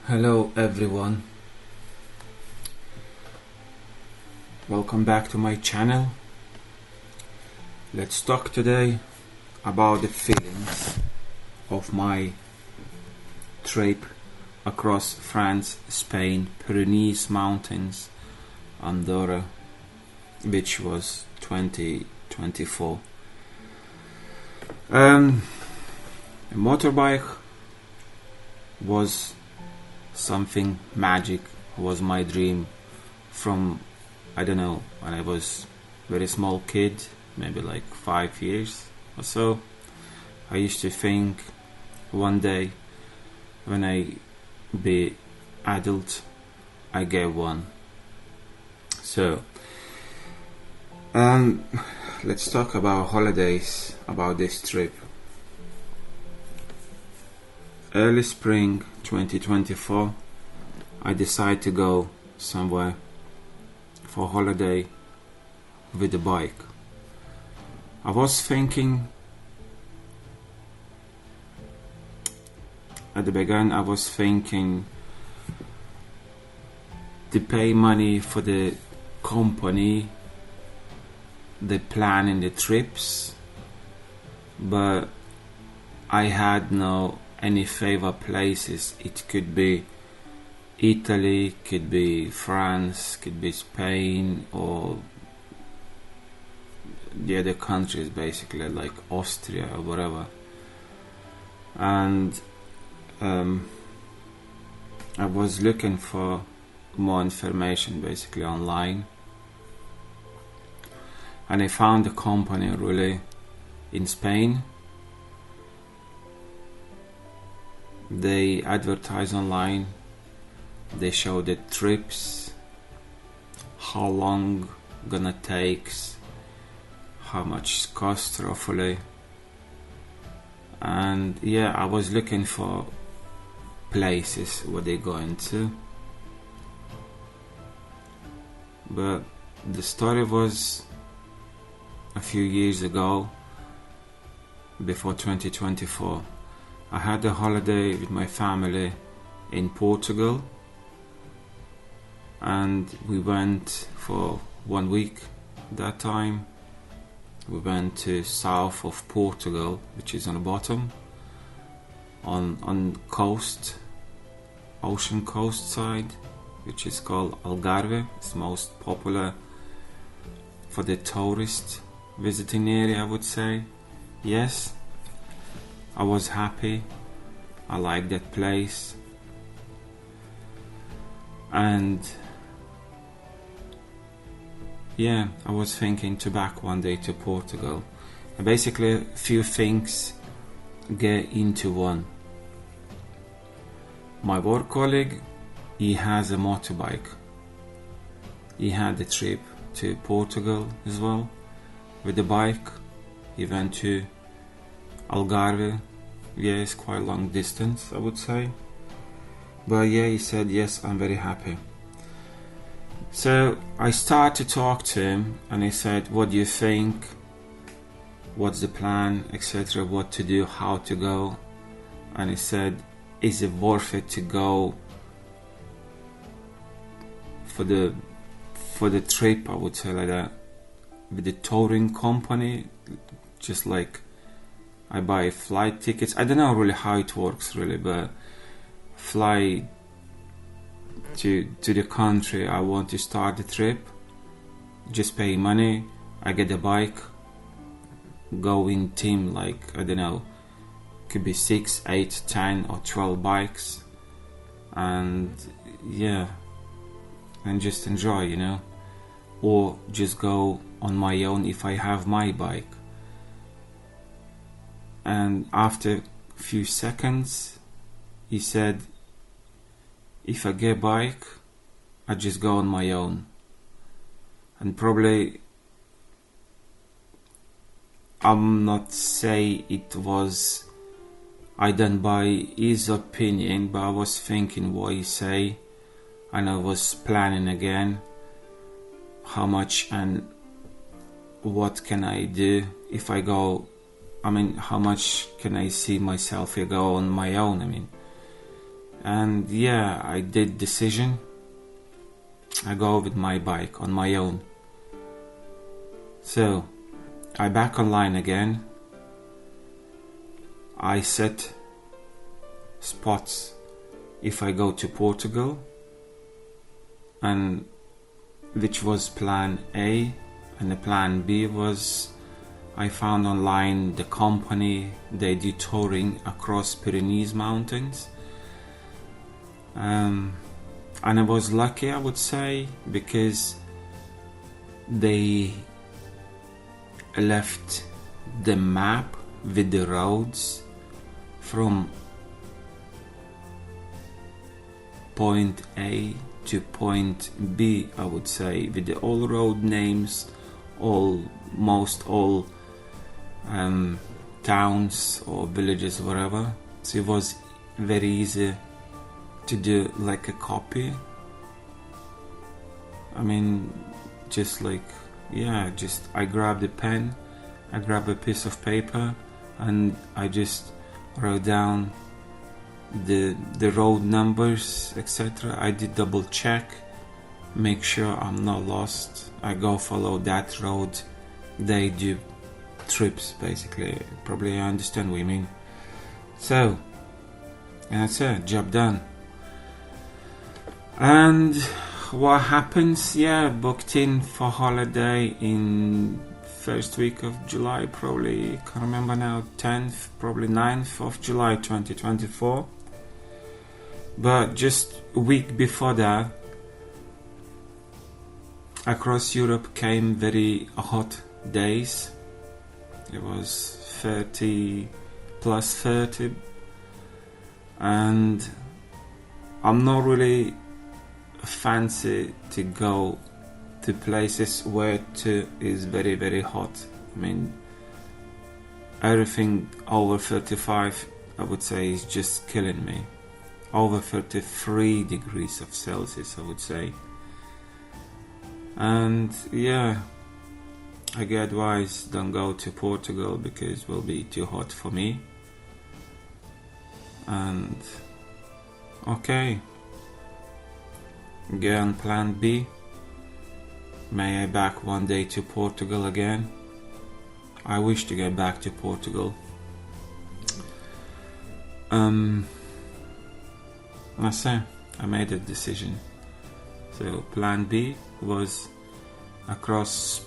Hello everyone, welcome back to my channel. Let's talk today about the feelings of my trip across France, Spain, Pyrenees Mountains, Andorra, which was 2024. A motorbike was something magic, was my dream from, I don't know, when I was very small kid, maybe like 5 years or so. I used to think one day when I be adult I get one. So let's talk about holidays, about this trip. Early spring 2024, I decided to go somewhere for holiday with a bike. I was thinking at the beginning, to pay money for the company, the planning the trips, but I had no any favorite places. It could be Italy, could be France, could be Spain, or the other countries basically like Austria or whatever. And I was looking for more information basically online, and I found a company really in Spain. They advertise online, they show the trips, how long gonna takes, how much cost roughly. And yeah, I was looking for places where they going to, but the story was a few years ago, before 2024. I had a holiday with my family in Portugal, and we went for 1 week. That time we went to south of Portugal, which is on the bottom, on coast, ocean coast side, which is called Algarve. It's most popular for the tourist visiting area, I would say. Yes, I was happy, I liked that place, and yeah, I was thinking to back one day to Portugal. And basically a few things get into one. My work colleague, he has a motorbike. He had a trip to Portugal as well with the bike. He went to Algarve. Yeah, it's quite a long distance, I would say, but yeah, he said yes, I'm very happy. So I started to talk to him, and he said, what do you think, what's the plan, etc., what to do, how to go. And he said, is it worth it to go for the trip, I would say, like that, with the touring company, just like I buy flight tickets. I don't know really how it works really, but fly to the country I want to start the trip, just pay money, I get a bike, go in team, like I don't know, could be 6, 8, 10 or 12 bikes, and yeah, and just enjoy, you know, or just go on my own if I have my bike. And after a few seconds he said, if I get a bike, I just go on my own. And probably, I'm not say it was, I don't buy his opinion, but I was thinking what he say, and I was planning again how much and what can I do if I go. I mean, how much can I see myself here go on my own? I mean, And yeah, I did decision. I go with my bike on my own. So I back online again. I set spots if I go to Portugal, and which was plan A, and the plan B was I found online the company, they do touring across Pyrenees mountains, and I was lucky, I would say, because they left the map with the roads from point A to point B, I would say, with the all road names, almost all towns or villages, whatever. So it was very easy to do like a copy. I mean, just like, yeah, just I grabbed a pen, I grabbed a piece of paper, and I just wrote down the road numbers, etc. I did double check, make sure I'm not lost. I go follow that road. They do trips, basically. Probably I understand what you mean. So, and that's it, job done. And what happens? Yeah, booked in for holiday in first week of July, probably, can't remember now, 10th, probably 9th of July 2024. But just a week before that, across Europe came very hot days. It was 30 plus 30, and I'm not really fancy to go to places where it is very, very hot. I mean, everything over 35, I would say, is just killing me. Over 33 degrees of Celsius, I would say. And yeah, I get advised, don't go to Portugal because it will be too hot for me. And okay, get on plan B. May I back one day to Portugal again? I wish to get back to Portugal. I say I made a decision. So plan B was across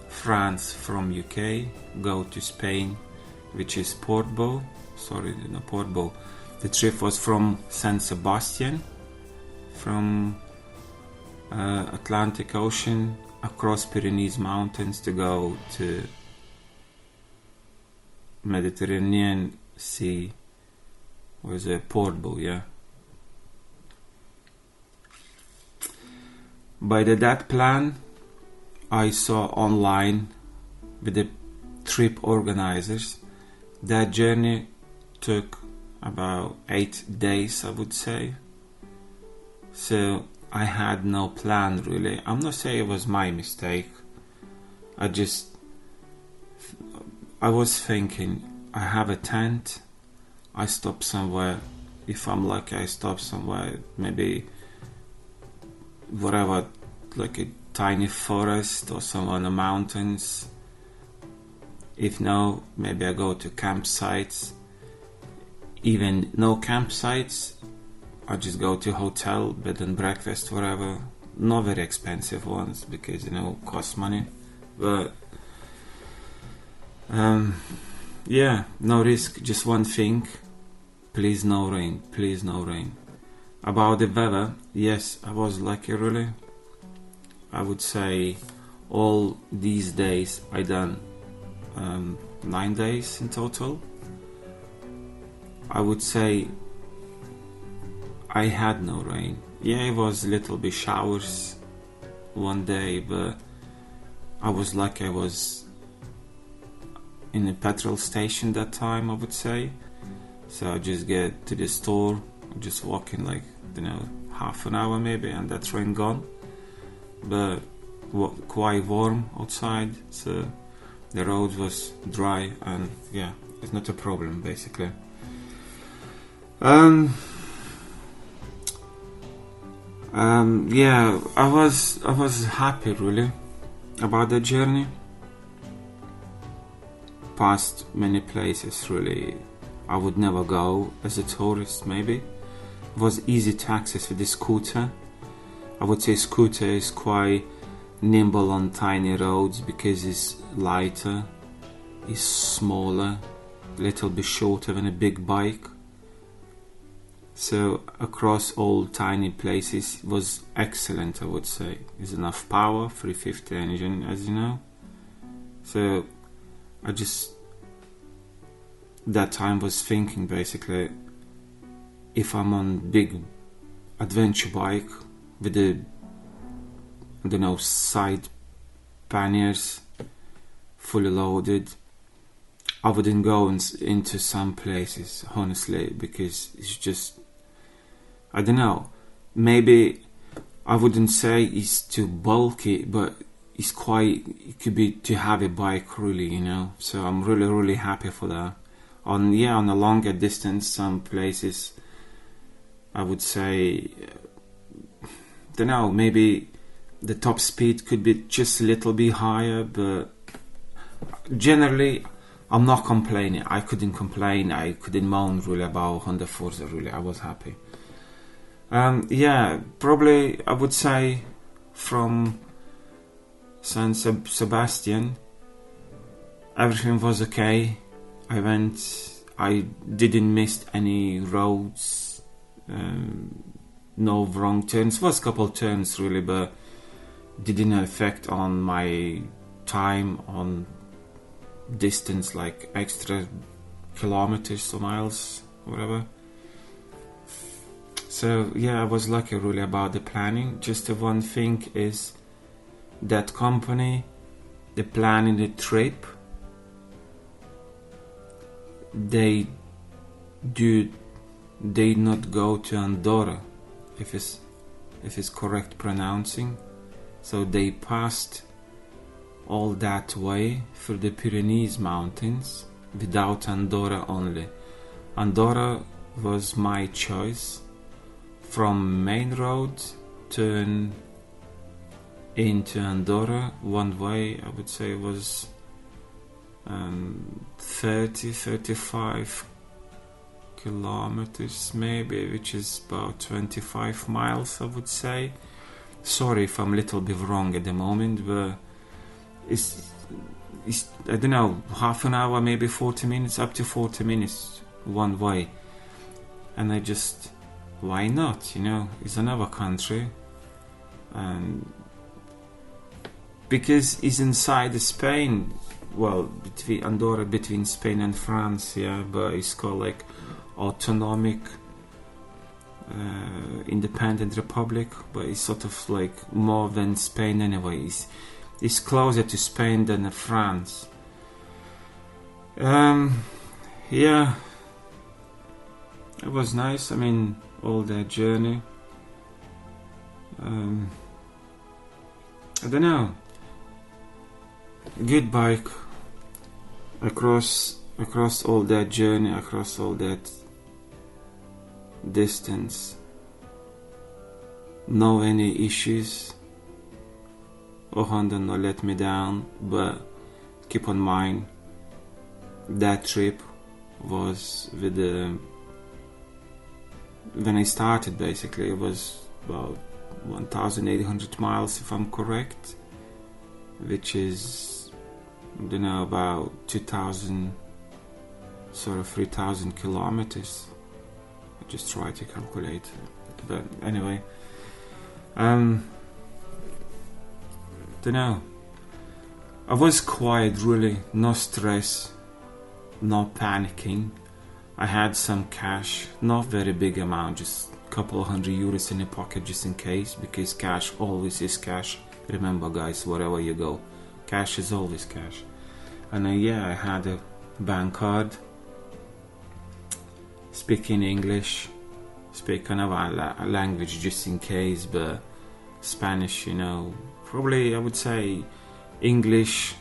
France from UK, go to Spain, which is Portbou. Sorry, no, Portbou. The trip was from San Sebastian, from Atlantic Ocean across Pyrenees mountains to go to Mediterranean Sea. Was a Portbou, yeah. By that plan, I saw online with the trip organizers, that journey took about 8 days, I would say. So I had no plan really. I'm not saying it was my mistake. I was thinking, I have a tent, I stop somewhere. If I'm lucky, I stop somewhere, maybe whatever, like a tiny forest or somewhere in the mountains. If no, maybe I go to campsites. Even no campsites, I just go to hotel, bed and breakfast, whatever. Not very expensive ones because, you know, cost money. But yeah, no risk, just one thing. Please no rain, please no rain. About the weather, yes, I was lucky really. I would say all these days I done 9 days in total. I would say I had no rain. Yeah, it was a little bit showers one day, but I was lucky I was in a petrol station that time, I would say. So I just get to the store, just walking like, you know, half an hour maybe, and that rain gone. But quite warm outside, so the road was dry, and yeah, it's not a problem basically. Yeah, I was happy really about the journey. Past many places really I would never go as a tourist. Maybe it was easy to access with the scooter. I would say scooter is quite nimble on tiny roads because it's lighter, it's smaller, a little bit shorter than a big bike. So across all tiny places was excellent, I would say. There's enough power, 350 engine, as you know. So I just that time was thinking basically, if I'm on big adventure bike with the, I don't know, side panniers fully loaded, I wouldn't go into some places honestly, because it's just, I don't know, maybe I wouldn't say it's too bulky, but it's quite, it could be too heavy bike really, you know. So I'm really happy for that. On a longer distance, some places I would say, don't know, maybe the top speed could be just a little bit higher, but generally I'm not complaining. I couldn't complain, I couldn't moan really about Honda Forza really. I was happy. Probably I would say from San Sebastian everything was okay. I didn't miss any roads, no wrong turns. Was a couple turns really, but didn't affect on my time, on distance, like extra kilometers or miles, whatever. So yeah, I was lucky really about the planning. Just the one thing is that company, the planning the trip, they not go to Andorra, if it's correct pronouncing. So they passed all that way through the Pyrenees mountains without Andorra only. Andorra was my choice. From main road turn into Andorra one way, I would say was 35 kilometers maybe, which is about 25 miles I would say. Sorry if I'm a little bit wrong at the moment, but it's I don't know, half an hour, maybe 40 minutes, up to 40 minutes one way. And I just, why not, you know, it's another country, and because it's inside Spain, well, between Andorra, between Spain and France, yeah, but it's called like autonomic independent republic, but it's sort of like more than Spain anyway. It's closer to Spain than France. Yeah, it was nice. I mean, all that journey. I don't know. Good bike across all that journey, across all that distance. No any issues. Honda not let me down, but keep on mind that trip was with when I started, basically it was about 1,800 miles if I'm correct, which is, I don't know, about 3,000 kilometers. I just try to calculate, but anyway, don't know, I was quiet really, no stress, no panicking. I had some cash, not very big amount, just a couple of €100 in the pocket just in case, because cash always is cash. Remember guys, wherever you go, cash is always cash. And I had a bank card, speaking English, speak another language just in case, but Spanish, you know, probably I would say English.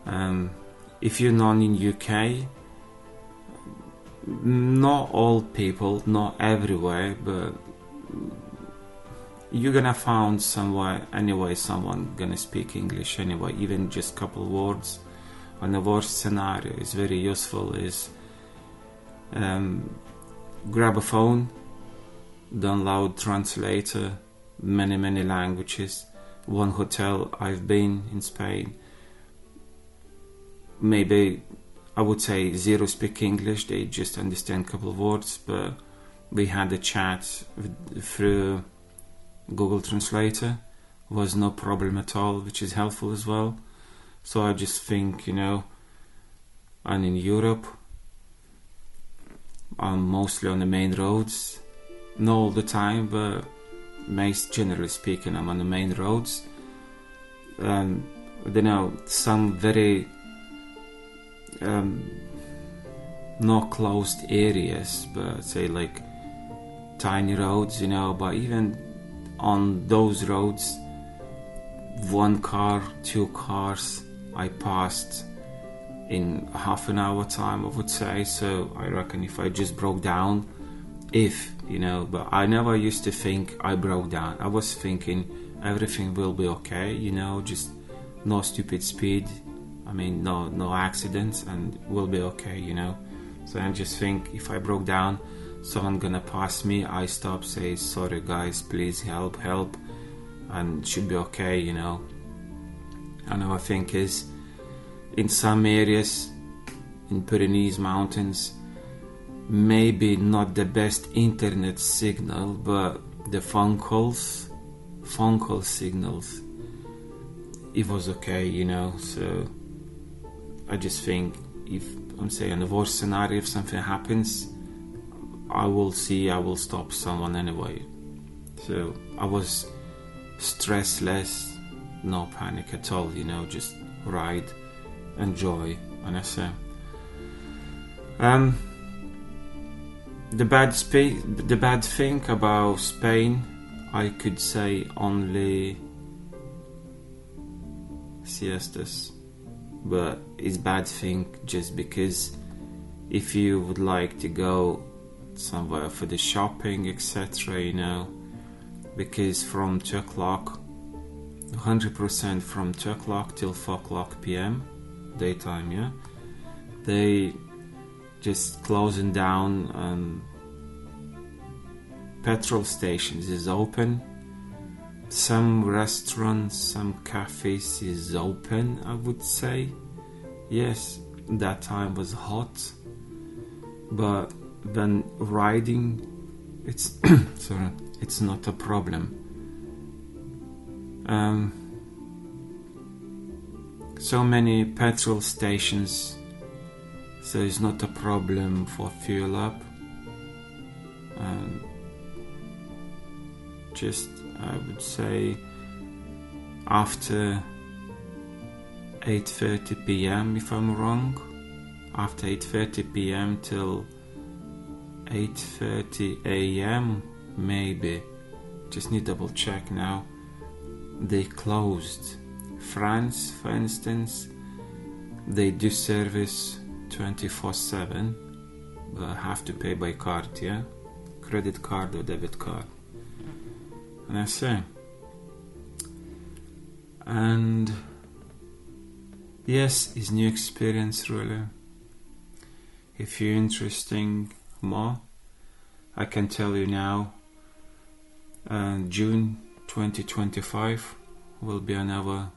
If you're not in UK, not all people, not everywhere, but you're gonna find somewhere anyway, someone gonna speak English anyway, even just couple words. And the worst scenario is very useful is grab a phone, download translator, many languages. One hotel I've been in Spain, maybe I would say zero speak English, they just understand a couple of words, but we had a chat through Google Translator, was no problem at all, which is helpful as well. So I just think, and in Europe, I'm mostly on the main roads, not all the time, but generally speaking, I'm on the main roads. I don't know, some very not closed areas, but say like tiny roads, but even on those roads, one car, two cars I passed in half an hour time, I would say. So I reckon if I just broke down, but I never used to think I broke down. I was thinking everything will be okay, just no stupid speed, no accidents, and we'll be okay, So I just think if I broke down, someone gonna pass me, I stop, say sorry guys, please help, and should be okay, Another thing is, in some areas in Pyrenees mountains, maybe not the best internet signal, but the phone call signals, it was okay, So I just think, if I'm saying the worst scenario, if something happens, I will stop someone anyway. So I was stressless, no panic at all, just ride, enjoy, and I say. The bad thing about Spain, I could say only siestas, but it's bad thing just because if you would like to go somewhere for the shopping, etc., because from 2 o'clock, 100% from 2 o'clock till 4 o'clock p.m. daytime, they just closing down, and petrol stations is open, some restaurants, some cafes is open, I would say. Yes, that time was hot, but when riding, it's it's not a problem. So many petrol stations, so it's not a problem for fuel up. Just, I would say, after 8:30 p.m. if I'm wrong, after 8:30 p.m. till 8:30 a.m. maybe, just need to double check now, they closed. France, for instance, they do service 24/7, but I have to pay by card, credit card or debit card, and I say. And yes, it's new experience really. If you're interested more, I can tell you now, June 2025 will be another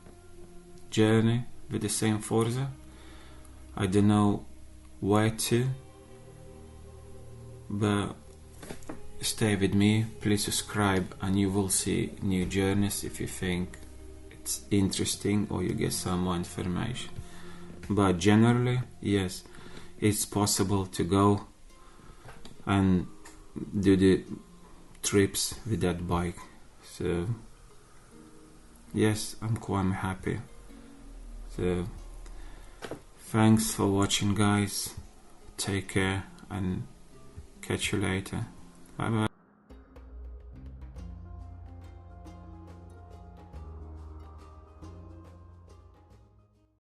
journey with the same Forza. I don't know where to, but stay with me, please subscribe, and you will see new journeys if you think it's interesting or you get some more information. But generally, yes, it's possible to go and do the trips with that bike. So yes, I'm quite happy. So thanks for watching, guys. Take care and catch you later. Bye bye.